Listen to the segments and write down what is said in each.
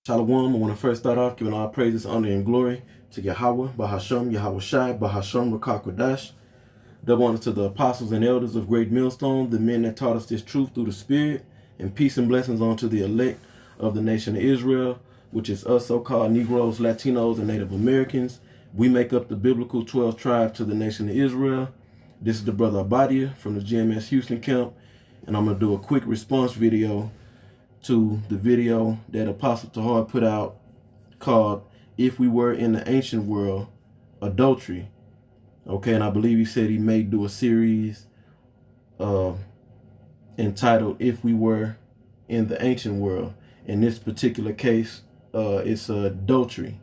Shalom. I want to first start off giving all praises, honor, and glory to Yahweh, Bahasham, Yahweh Shai, Bahasham, Rakakwadash. Double honor to the apostles and elders of Great Millstone, the men that taught us this truth through the Spirit, and peace and blessings unto the elect of the nation of Israel, which is us so-called Negroes, Latinos, and Native Americans. We make up the biblical 12 tribes to the nation of Israel. This is the brother Abadia from the GMS Houston camp, and I'm going to do a quick response video to the video that Apostle Tahar put out called If We Were in the Ancient World, Adultery. Okay, and I believe he said he may do a series entitled If We Were in the Ancient World. In this particular case, it's adultery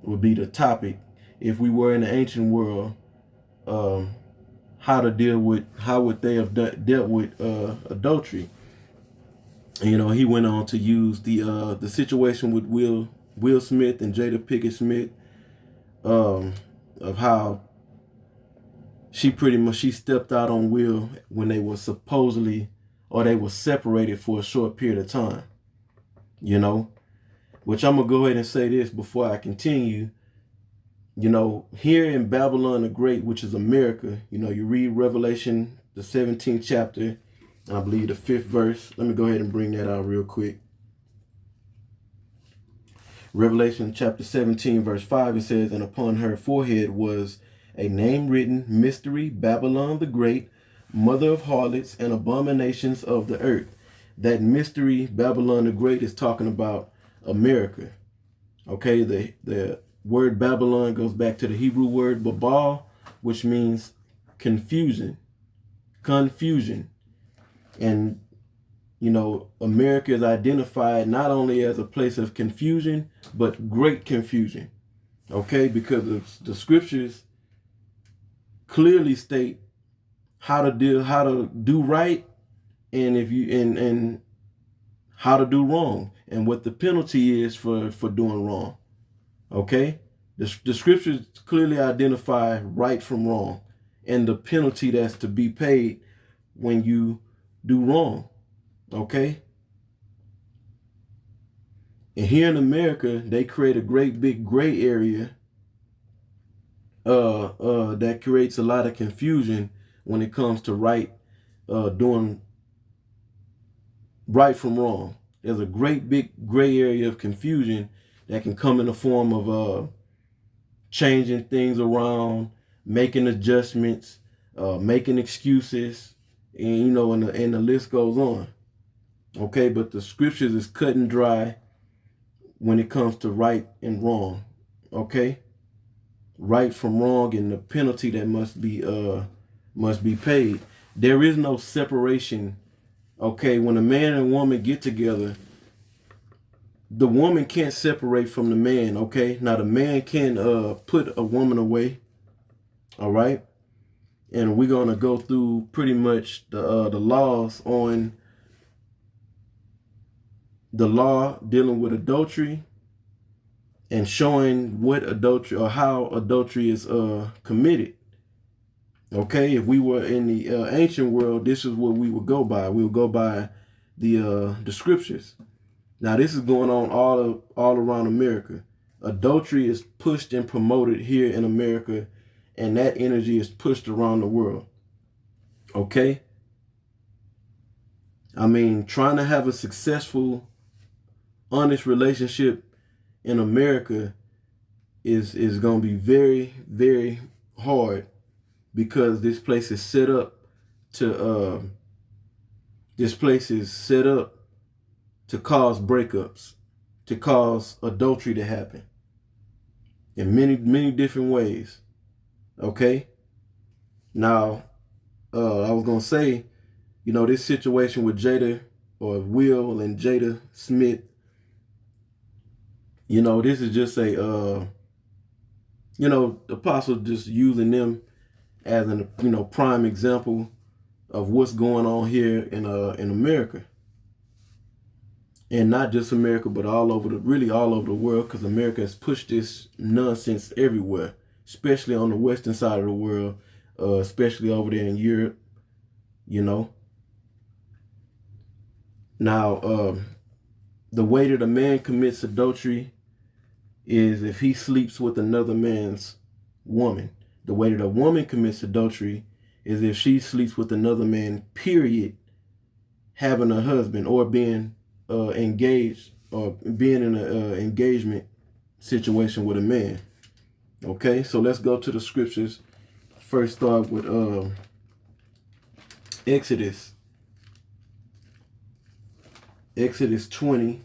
would be the topic. If we were in the ancient world, how would they have dealt with adultery? And, you know, he went on to use the situation with Will Smith and Jada Pinkett Smith, of how she stepped out on Will when they were supposedly, or they were separated for a short period of time, you know, which I'm going to go ahead and say this before I continue. You know, here in Babylon the Great, which is America, you know, you read Revelation, the 17th chapter, I believe the 5th verse. Let me go ahead and bring that out real quick. Revelation chapter 17, verse 5, it says, and upon her forehead was a name written, Mystery, Babylon the Great, mother of harlots and abominations of the earth. That mystery, Babylon the Great, is talking about America. Okay, the word Babylon goes back to the Hebrew word Babal, which means confusion. And, you know, America is identified not only as a place of confusion, but great confusion. Okay, because the scriptures clearly state how to do right, and and how to do wrong, and what the penalty is for doing wrong. Okay, the scriptures clearly identify right from wrong, and the penalty that's to be paid when you do wrong. Okay, and here in America, they create a great big gray area that creates a lot of confusion when it comes to doing right from wrong. There's a great big gray area of confusion that can come in the form of changing things around, making adjustments, making excuses, and, you know, and the list goes on. Okay, but the scriptures is cut and dry when it comes to right and wrong. Okay, right from wrong, and the penalty that must be paid. There is no separation. Okay, when a man and a woman get together, the woman can't separate from the man. Okay, now the man can put a woman away. All right, and we're gonna go through pretty much the laws on the law dealing with adultery, and showing what adultery, or how adultery is committed. Okay, if we were in the ancient world, this is what we would go by. We would go by the scriptures. Now, this is going on all around America. Adultery is pushed and promoted here in America, and that energy is pushed around the world. Okay? I mean, trying to have a successful, honest relationship in America is going to be very, very hard, because this place is set up to cause breakups, to cause adultery to happen in many, many different ways. Okay? Now, I was going to say, you know, this situation with Jada, or Will and Jada Smith, you know, this is just a, you know, the apostle just using them as an, you know, prime example of what's going on here in America. And not just America, but really all over the world, because America has pushed this nonsense everywhere, especially on the western side of the world, especially over there in Europe, you know. Now, the way that a man commits adultery is if he sleeps with another man's woman. The way that a woman commits adultery is if she sleeps with another man, period, having a husband or being engaged or being in an engagement situation with a man. Okay, so let's go to the scriptures. First start with Exodus 20.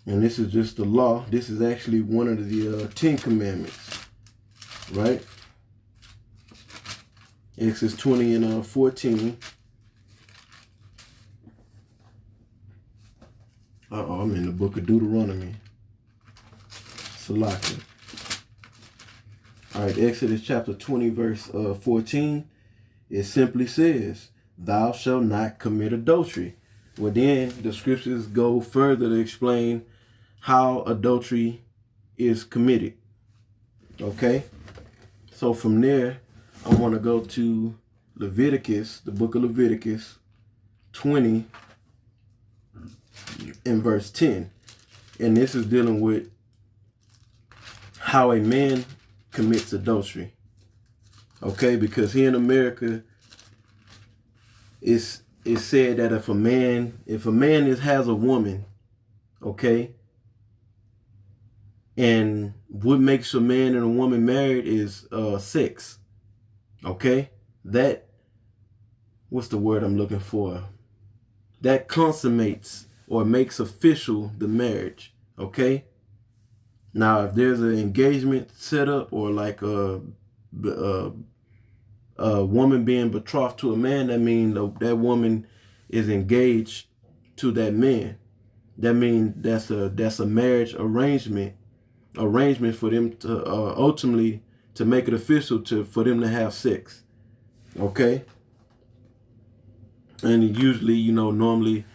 And this is just the law. This is actually one of the 10 commandments, right? Exodus 20 and 14. I'm in the book of Deuteronomy. Salaki. All right, Exodus chapter 20, verse 14. It simply says, "Thou shalt not commit adultery." Well, then the scriptures go further to explain how adultery is committed. Okay? So from there, I want to go to Leviticus, the book of Leviticus 20 and verse 10. And this is dealing with how a man commits adultery. Okay? Because here in America, it's said that if a man has a woman, okay, and what makes a man and a woman married is sex. Okay? That, what's the word I'm looking for? That consummates or makes official the marriage. Okay? Now, if there's an engagement set up or like a woman being betrothed to a man, that means that woman is engaged to that man. That means that's a marriage arrangement for them to ultimately to make it official for them to have sex. Okay? And usually, normally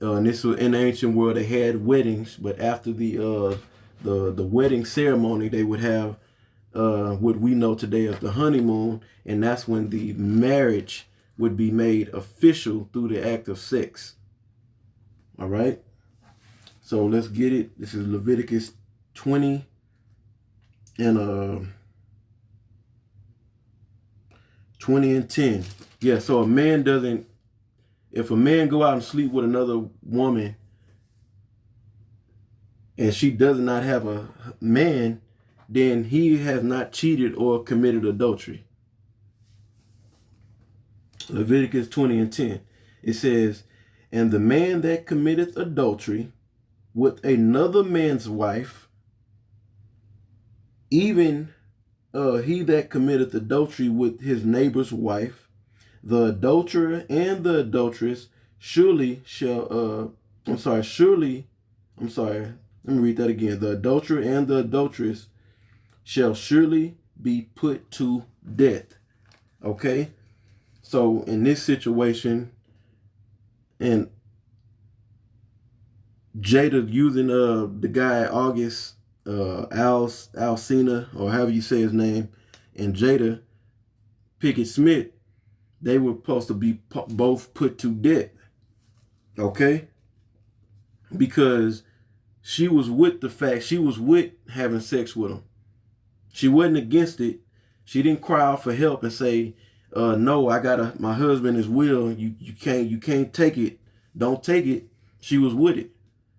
and this was in the ancient world, they had weddings, but after the wedding ceremony, they would have what we know today as the honeymoon, and that's when the marriage would be made official through the act of sex. All right? So let's get it. This is Leviticus 20 and 20 and 10. Yeah, so if a man go out and sleep with another woman and she does not have a man, then he has not cheated or committed adultery. Leviticus 20 and 10. It says, "And the man that committeth adultery with another man's wife, even he that committeth adultery with his neighbor's wife, the adulterer and the adulteress surely shall, let me read that again. The adulterer and the adulteress shall surely be put to death." Okay? So in this situation, and Jada using the guy August Alsina, or however you say his name, and Jada Pickett Smith, they were supposed to be both put to death. Okay? Because she was with having sex with him. She wasn't against it. She didn't cry out for help and say, "No, my husband is will. You can't take it. Don't take it." She was with it.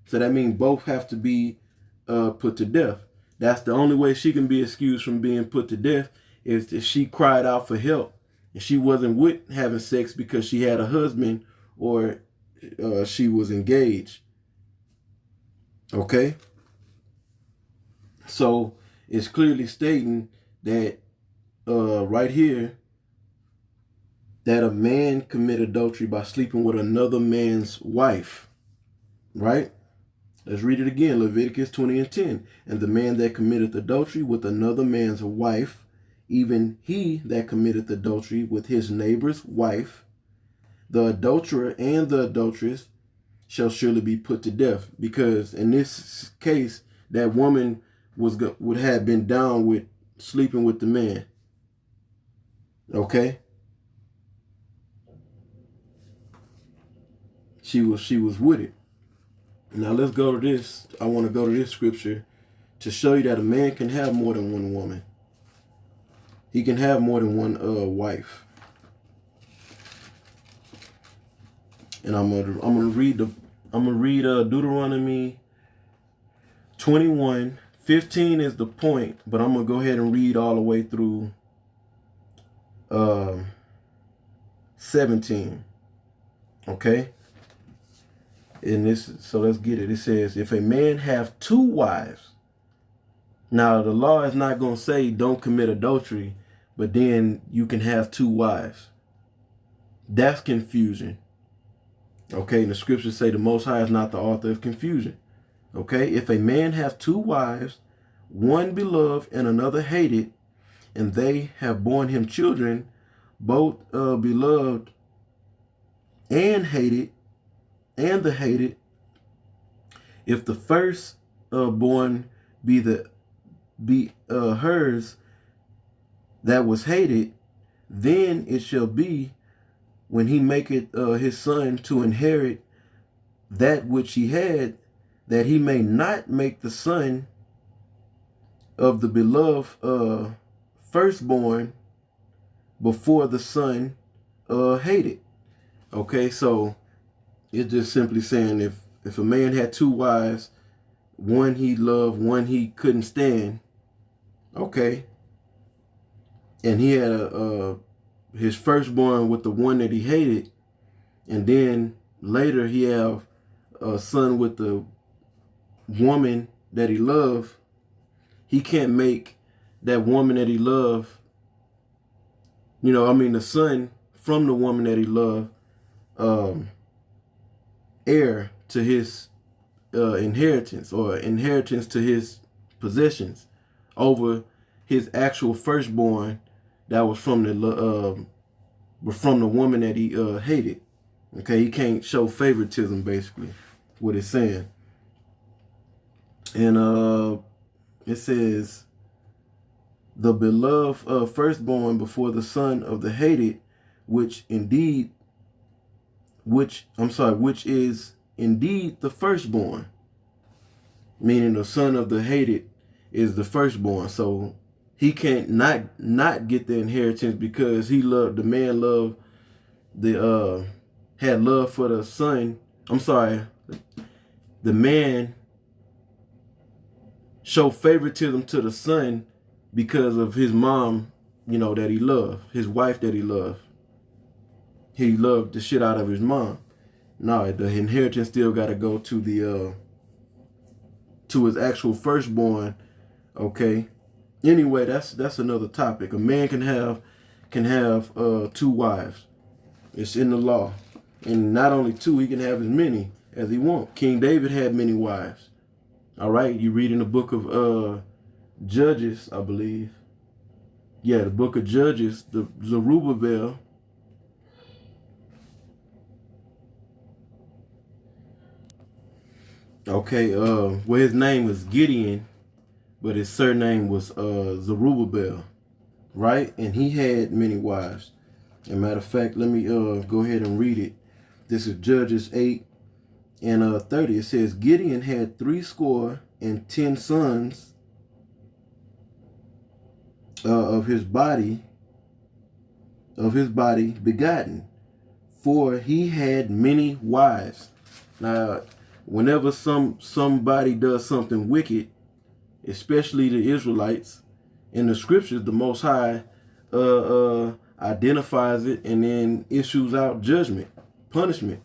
So that means both have to be put to death. That's the only way she can be excused from being put to death, is if she cried out for help and she wasn't with having sex because she had a husband or she was engaged. Okay? So it's clearly stating that right here that a man commit adultery by sleeping with another man's wife. Right? Let's read it again. Leviticus 20 and 10. "And the man that committeth adultery with another man's wife, even he that committeth adultery with his neighbor's wife, the adulterer and the adulteress shall surely be put to death." Because in this case, that woman would have been down with sleeping with the man. Okay? She was with it. Now let's go to this. I want to go to this scripture to show you that a man can have more than one woman. He can have more than one wife. And I'm gonna read Deuteronomy 21:15 is the point, but I'm gonna go ahead and read all the way through 17. Okay? And this, so let's get it. It says, if a man have two wives, now the law is not gonna say don't commit adultery, but then you can have two wives. That's confusion. Okay, and the scriptures say the Most High is not the author of confusion. Okay, if a man have two wives, one beloved and another hated, and they have borne him children, both beloved and hated, and the hated, if the first born be hers that was hated, then it shall be, when he maketh his son to inherit that which he had, that he may not make the son of the beloved firstborn before the son hated. Okay, so it's just simply saying if a man had two wives, one he loved, one he couldn't stand, okay, and he had his firstborn with the one that he hated, and then later he have a son with the woman that he loved, he can't make that woman that he loved, the son from the woman that he loved, heir to his inheritance, or inheritance to his possessions over his actual firstborn that was from the woman that he hated. Okay, he can't show favoritism, basically, what it's saying. And it says, the beloved firstborn before the son of the hated, which is indeed the firstborn. Meaning the son of the hated is the firstborn. So he can't not get the inheritance because the man had love for the son. The man showed favoritism to the son because of his mom, that he loved, his wife that he loved. He loved the shit out of his mom. No, the inheritance still got to go to his actual firstborn. Okay. Anyway, that's another topic. A man can have two wives. It's in the law, and not only two, he can have as many as he wants. King David had many wives. All right, you read in the book of Judges, I believe. Yeah, the book of Judges, the Zerubbabel. Okay, well, his name was Gideon, but his surname was Zerubbabel, right? And he had many wives. As a matter of fact, let me go ahead and read it. This is Judges 8 and 30. It says, Gideon had 70 sons of his body begotten, for he had many wives. Now, whenever somebody does something wicked, especially the Israelites, in the scriptures, the Most High identifies it and then issues out judgment, punishment.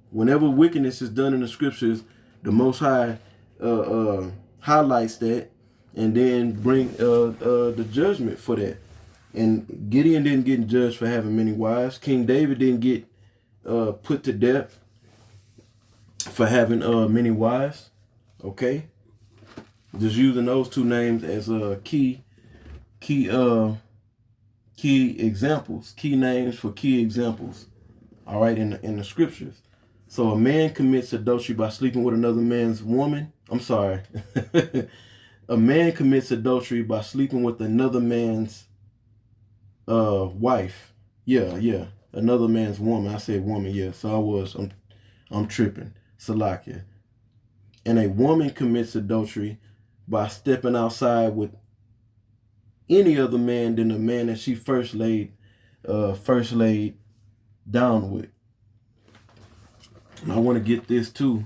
Whenever wickedness is done in the scriptures, the Most High highlights that and then bring the judgment for that. And Gideon didn't get judged for having many wives. King David didn't get put to death for having many wives. Okay, just using those two names as key examples, key names for key examples. All right, in the scriptures. So a man commits adultery by sleeping with another man's woman. A man commits adultery by sleeping with another man's wife. Yeah, another man's woman. I said woman. Yeah, so I'm tripping. Salakia. And a woman commits adultery by stepping outside with any other man than the man that she first laid down with. And I want to get this too.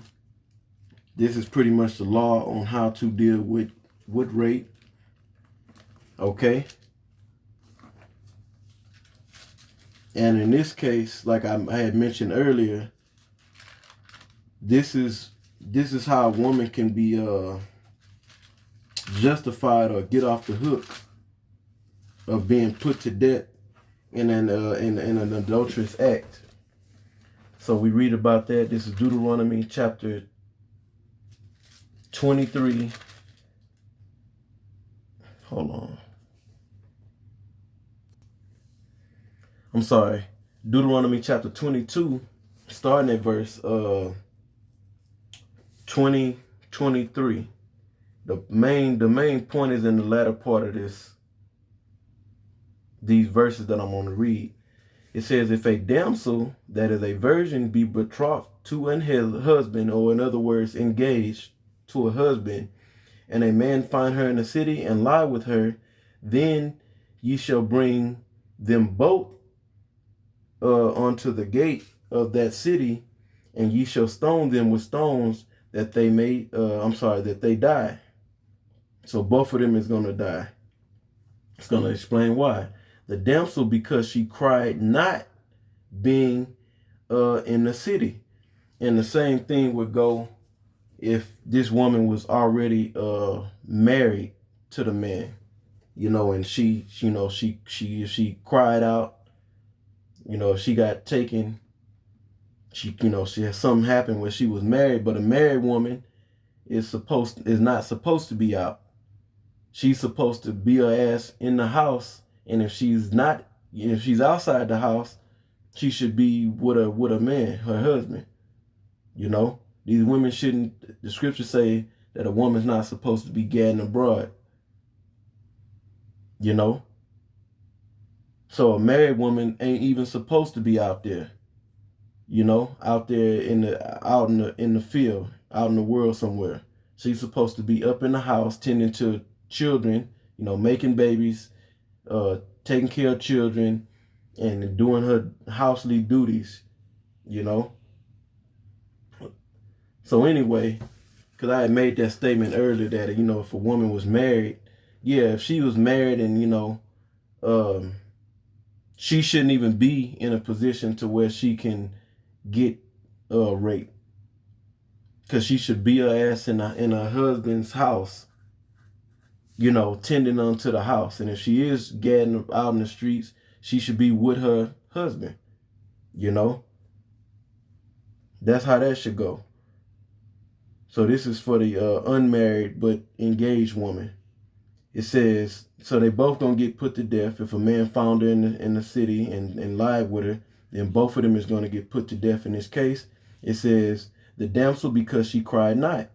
This is pretty much the law on how to deal with rape. Okay. And in this case, like I had mentioned earlier, this is how a woman can be justified or get off the hook of being put to death in an adulterous act. So we read about that. This is Deuteronomy chapter 23. Hold on. I'm sorry. Deuteronomy chapter 22, starting at verse 23. The main point is in the latter part of these verses that I'm going to read. It says, if a damsel that is a virgin be betrothed to an husband, or in other words, engaged to a husband, and a man find her in the city and lie with her, then ye shall bring them both unto the gate of that city, and ye shall stone them with stones that they die. So both of them is going to die. It's going to explain why. The damsel, because she cried not, being in the city. And the same thing would go if this woman was already married to the man, and she cried out, she got taken, she had something happen where she was married, but a married woman is not supposed to be out. She's supposed to be her ass in the house, and if she's outside the house, she should be with a man, her husband. These women shouldn't. The scriptures say that a woman's not supposed to be gadding abroad. So a married woman ain't even supposed to be out there. Out there in the field, out in the world somewhere. She's supposed to be up in the house tending to children, making babies, taking care of children, and doing her housely duties, So anyway, because I had made that statement earlier that, if a woman was married, if she was married and, she shouldn't even be in a position to where she can get raped. Because she should be her ass in her husband's house, tending unto the house. And if she is gadding out in the streets, she should be with her husband. That's how that should go. So this is for the unmarried but engaged woman. It says, so they both gonna get put to death. If a man found her in the city and lied with her, then both of them is gonna get put to death in this case. It says, the damsel, because she cried not,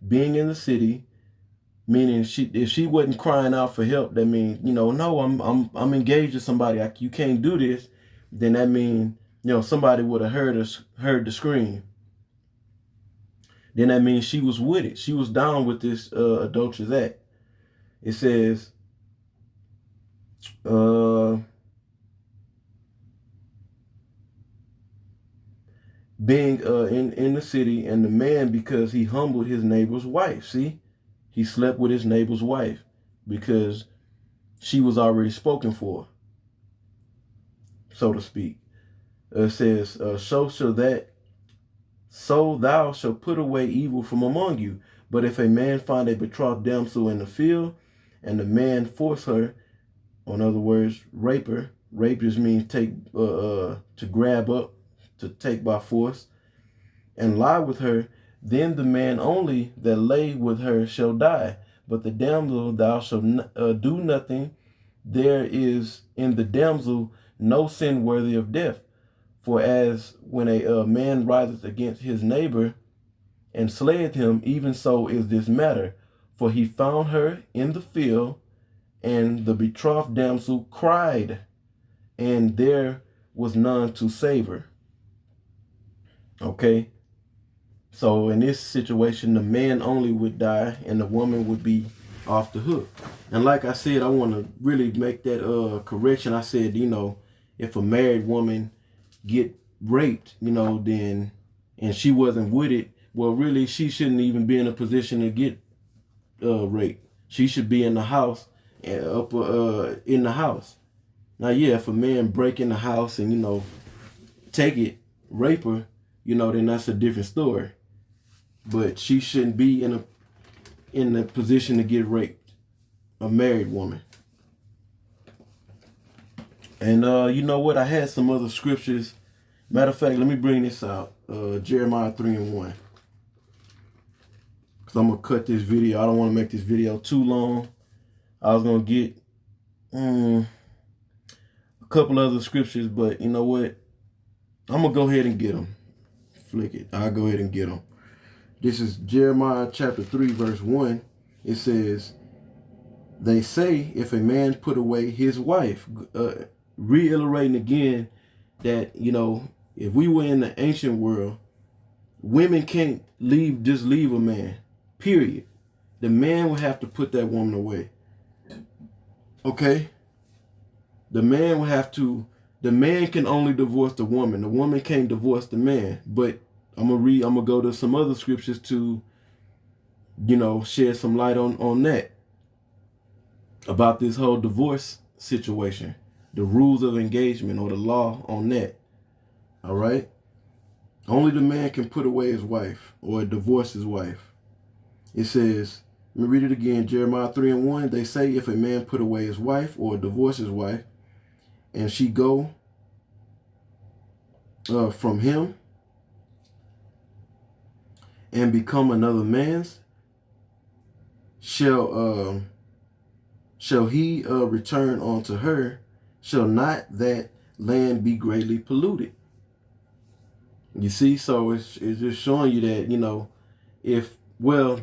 being in the city, meaning if she wasn't crying out for help, that means, no, I'm engaged to somebody, you can't do this, then that means, somebody would have heard the scream. Then that means she was with it. She was down with this adulterous act. It says, being in the city, and the man, because he humbled his neighbor's wife. See, he slept with his neighbor's wife because she was already spoken for, so to speak. It says, so thou shalt put away evil from among you. But if a man find a betrothed damsel in the field, and the man force her, in other words, rape her. Rape just means to grab up, to take by force, and lie with her, then the man only that lay with her shall die. But the damsel thou shalt do nothing. There is in the damsel no sin worthy of death. For as when a man riseth against his neighbor and slayeth him, even so is this matter. For he found her in the field, and the betrothed damsel cried, and there was none to save her. Okay? So in this situation, the man only would die and the woman would be off the hook. And like I said, I want to really make that correction. I said, if a married woman get raped, then and she wasn't with it, well, really, she shouldn't even be in a position to get raped. She should be in the house, in the house. Now, yeah, if a man break in the house and take it, rape her, then that's a different story. But she shouldn't be in a position to get raped. A married woman. And you know what? I had some other scriptures. Matter of fact, let me bring this out. Jeremiah 3 and 1. Because I'm going to cut this video. I don't want to make this video too long. I was going to get a couple other scriptures, but you know what? I'm going to go ahead and get them. Flick it. I'll go ahead and get them. This is Jeremiah chapter 3, verse 1. It says, they say if a man put away his wife, reiterating again that, if we were in the ancient world, women can't just leave a man, period. The man would have to put that woman away. Okay? The man can only divorce the woman. The woman can't divorce the man. But I'm going to go to some other scriptures to, shed some light on that. About this whole divorce situation. The rules of engagement or the law on that. All right? Only the man can put away his wife or divorce his wife. It says, let me read it again. Jeremiah 3 and 1. They say if a man put away his wife or divorce his wife and she go from him and become another man's, shall he return unto her? Shall not that land be greatly polluted? You see, so it's just showing you that,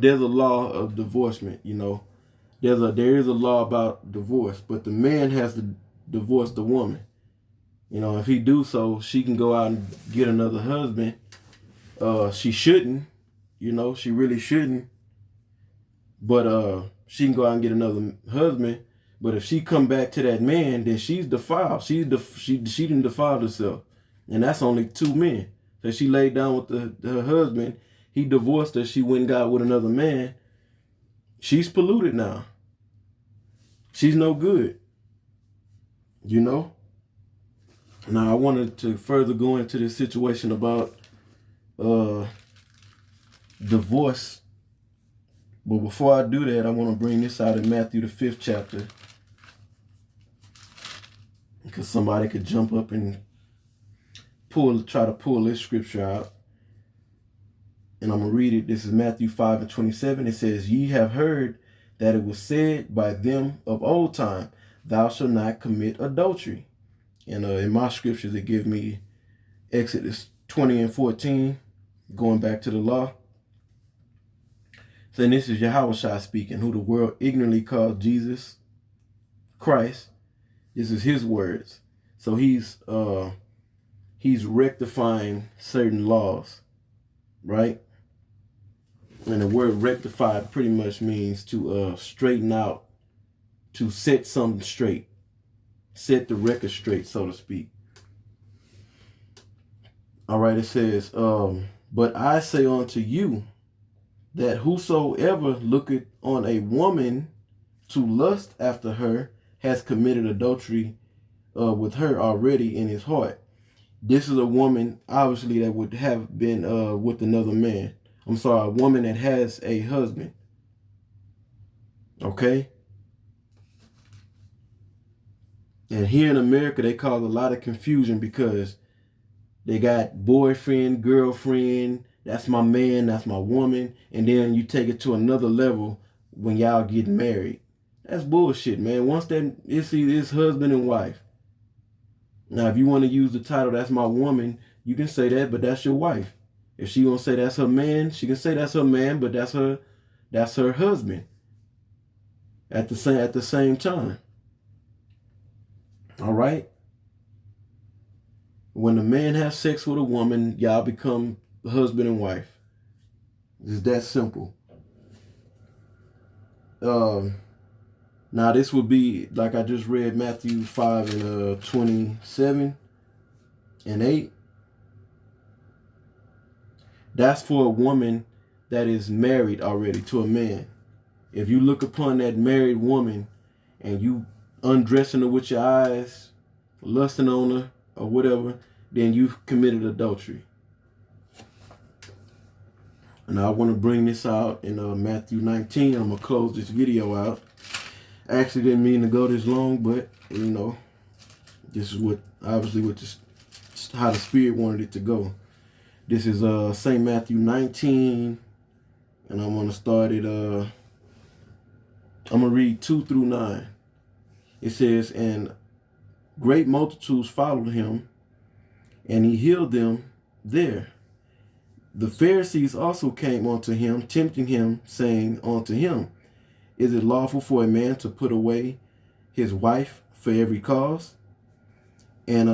there's a law of divorcement, there is a law about divorce, but the man has to divorce the woman. If he do so, she can go out and get another husband. She shouldn't, she really shouldn't. But she can go out and get another husband. But if she come back to that man, then she's defiled. She didn't defile herself. And that's only two men. So she laid down with her husband. He divorced her. She went and got with another man. She's polluted now. She's no good. Now I wanted to further go into this situation about divorce. But before I do that, I want to bring this out in Matthew the 5th chapter. Because somebody could jump up and try to pull this scripture out. And I'm going to read it. This is Matthew 5 and 27. It says, ye have heard that it was said by them of old time, thou shalt not commit adultery. And in my scriptures, it gives me Exodus 20 and 14, going back to the law. Saying this is Yahweh speaking, who the world ignorantly calls Jesus Christ. This is his words. So he's rectifying certain laws, right? And the word rectify pretty much means to straighten out, to set something straight, set the record straight, so to speak. All right, it says, but I say unto you that whosoever looketh on a woman to lust after her has committed adultery with her already in his heart. This is a woman, obviously, that would have been with another man. I'm sorry, a woman that has a husband. Okay? And here in America, they cause a lot of confusion because they got boyfriend, girlfriend, that's my man, that's my woman. And then you take it to another level when y'all get married. That's bullshit, man. Once that it's husband and wife. Now, if you want to use the title, that's my woman, you can say that, but that's your wife. If she gonna say that's her man, she can say that's her man, but that's her husband. At the same time. All right? When a man has sex with a woman, y'all become husband and wife. It's that simple. Now this would be like I just read Matthew 5 and 27 and 8. That's for a woman that is married already to a man. If you look upon that married woman and you undressing her with your eyes, lusting on her or whatever, then you've committed adultery. And I want to bring this out in Matthew 19. I'm going to close this video out. I actually didn't mean to go this long, but, you know, this is what, obviously, how the Spirit wanted it to go. This is St. Matthew 19, and I'm going to start it, I'm going to read 2 through 9. It says, "And great multitudes followed him, and he healed them there. The Pharisees also came unto him, tempting him, saying unto him, Is it lawful for a man to put away his wife for every cause? And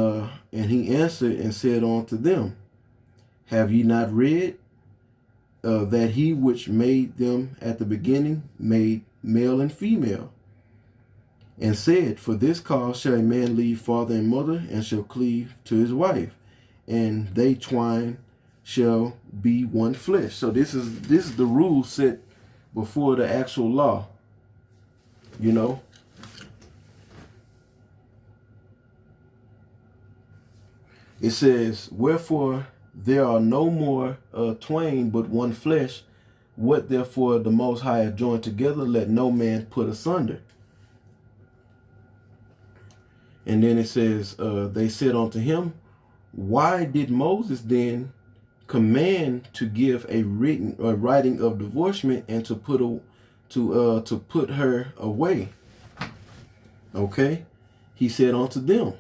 he answered and said unto them, Have ye not read that he which made them at the beginning made male and female? And said, For this cause shall a man leave father and mother, and shall cleave to his wife, and they twine shall be one flesh." So this is the rule set before the actual law. You know. It says, "Wherefore there are no more twain, but one flesh. What therefore the Most High hath joined together, let no man put asunder." And then it says, "They said unto him, Why did Moses then command to give a writing of divorcement, and to put her away?" Okay, he said unto them,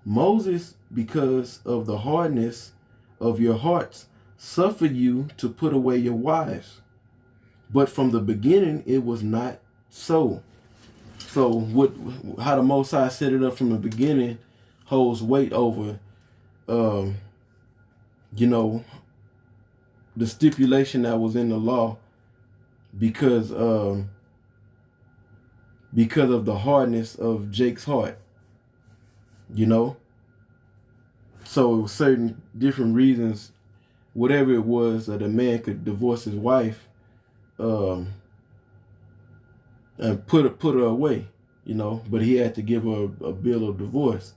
"Moses, because of the hardness of your hearts, suffered you to put away your wives. But from the beginning it was not so." So how the Most High set it up from the beginning holds weight over, you know, the stipulation that was in the law, because of the hardness of Jake's heart, you know. So certain different reasons, whatever it was, that a man could divorce his wife, and put her away, you know, but he had to give her a bill of divorce.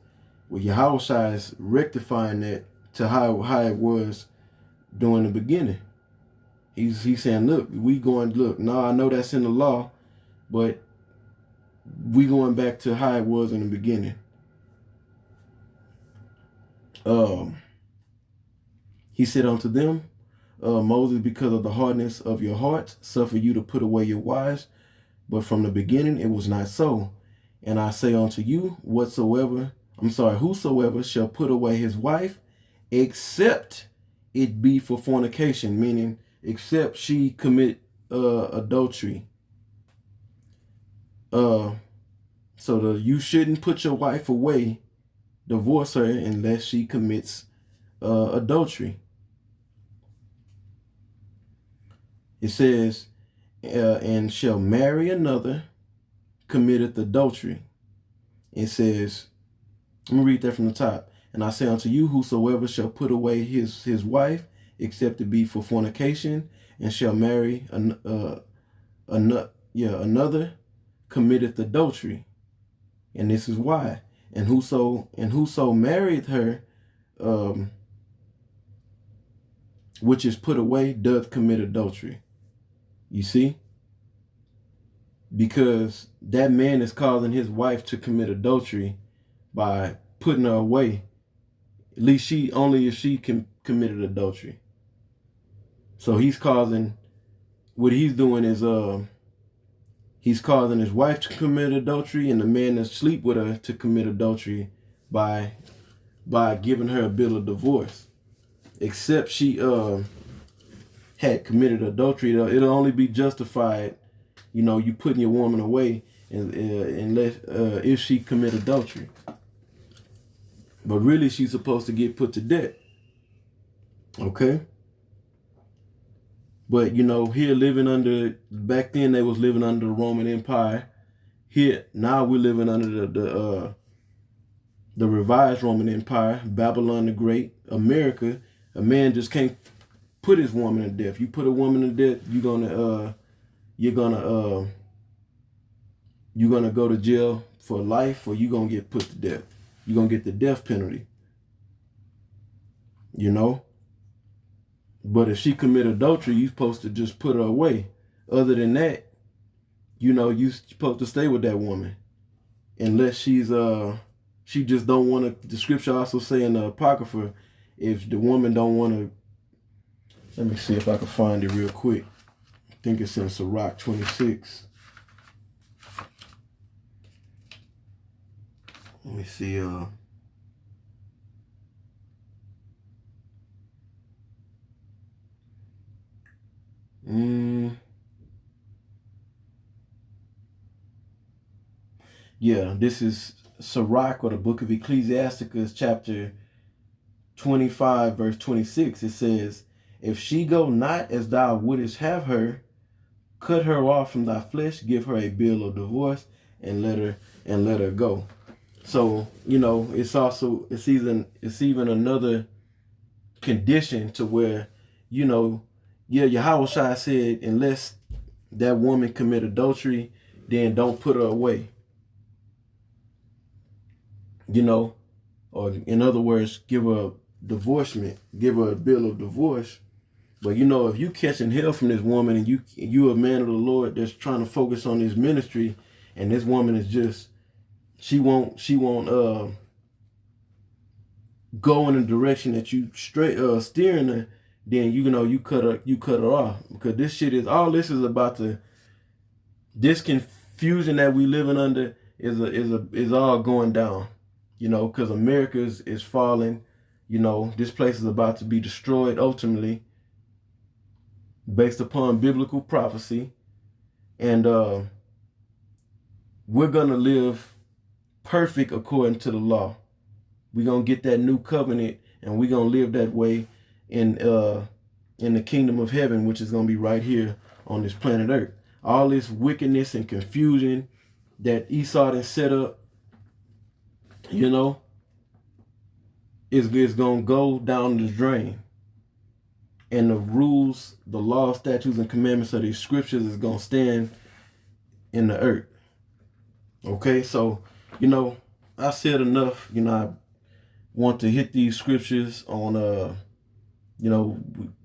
Well, Yahushua is rectifying that to how it was during the beginning. He's saying, look, no, I know that's in the law, but we going back to how it was in the beginning. He said unto them, Moses, because of the hardness of your hearts, suffered you to put away your wives, but from the beginning it was not so. And I say unto you, whosoever shall put away his wife, except it be for fornication, meaning except she commit adultery. So you shouldn't put your wife away, divorce her, unless she commits adultery. It says, and shall marry another, committeth adultery. It says, let me read that from the top. And I say unto you, whosoever shall put away his wife, except it be for fornication, and shall marry another, committeth adultery. And this is why. And whoso marrieth her, which is put away, doth commit adultery. You see? Because that man is causing his wife to commit adultery by putting her away. At least only if she committed adultery. So he's causing, what he's doing is he's causing his wife to commit adultery, and the man that sleep with her to commit adultery by giving her a bill of divorce. Except she had committed adultery, it'll only be justified, you know, you putting your woman away, unless if she commit adultery. But really, she's supposed to get put to death. Okay? But you know, here living under, back then they was living under the Roman Empire. Here now we're living under the revised Roman Empire, Babylon the Great, America. A man just can't put his woman to death. You put a woman to death, you're gonna go to jail for life, or you're gonna get put to death. You're gonna get the death penalty. You know? But if she commit adultery, you're supposed to just put her away. Other than that, you know, you're supposed to stay with that woman. Unless she's she just don't want to. The scripture also say in the Apocrypha, if the woman don't want to, let me see if I can find it real quick. I think it's in Sirach 26. Let me see. Yeah, this is Sirach, or the book of Ecclesiasticus, chapter 25, verse 26. It says, if she go not as thou wouldest have her, cut her off from thy flesh, give her a bill of divorce, and let her go. So, you know, it's even another condition to where, you know, yeah, Yahushua said, unless that woman commit adultery, then don't put her away. You know, or in other words, give her a divorcement, give her a bill of divorce. But you know, if you catching hell from this woman, and you a man of the Lord that's trying to focus on his ministry, and this woman is just, she won't go in the direction that you steering her, then you know you cut her off, because this is about this confusion that we living under is all going down. You know, because America is falling. You know, this place is about to be destroyed ultimately, based upon biblical prophecy. And we're going to live perfect according to the law. We're going to get that new covenant, and we're going to live that way in the kingdom of heaven, which is going to be right here on this planet Earth. All this wickedness and confusion that Esau has set up, you know, is going to go down the drain. And the rules, the law, statutes, and commandments of these scriptures is going to stand in the earth. Okay, so, you know, I said enough. You know, I want to hit these scriptures on, you know,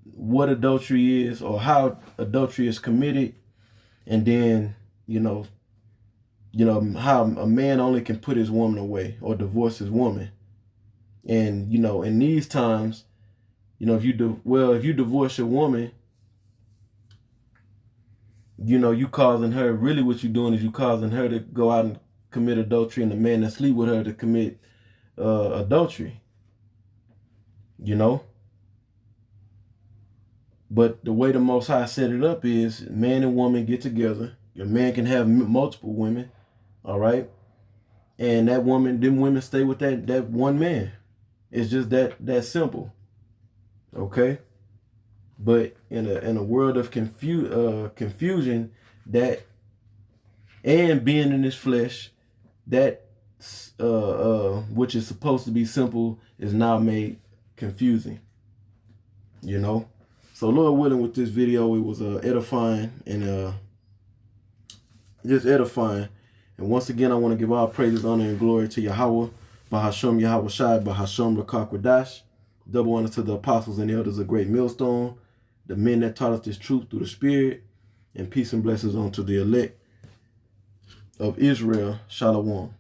what adultery is, or how adultery is committed. And then, you know, how a man only can put his woman away or divorce his woman. And, you know, in these times, you know, if you divorce your woman, you know, you causing her, really what you're doing is you causing her to go out and commit adultery, and the man that sleep with her to commit adultery. You know? But the way the Most High set it up is man and woman get together. Your man can have multiple women. All right. And them women stay with that one man. It's just that simple. Okay. But in a world of confusion, that, and being in this flesh, that which is supposed to be simple is now made confusing. You know. So Lord willing, with this video, it was edifying and just edifying. And once again, I want to give all praises, honor, and glory to Yahweh, Bahasham Yahweh Shai, Bahasham Rakakwadash. Double honor to the apostles and elders of Great Millstone, the men that taught us this truth through the Spirit, and peace and blessings unto the elect of Israel. Shalom.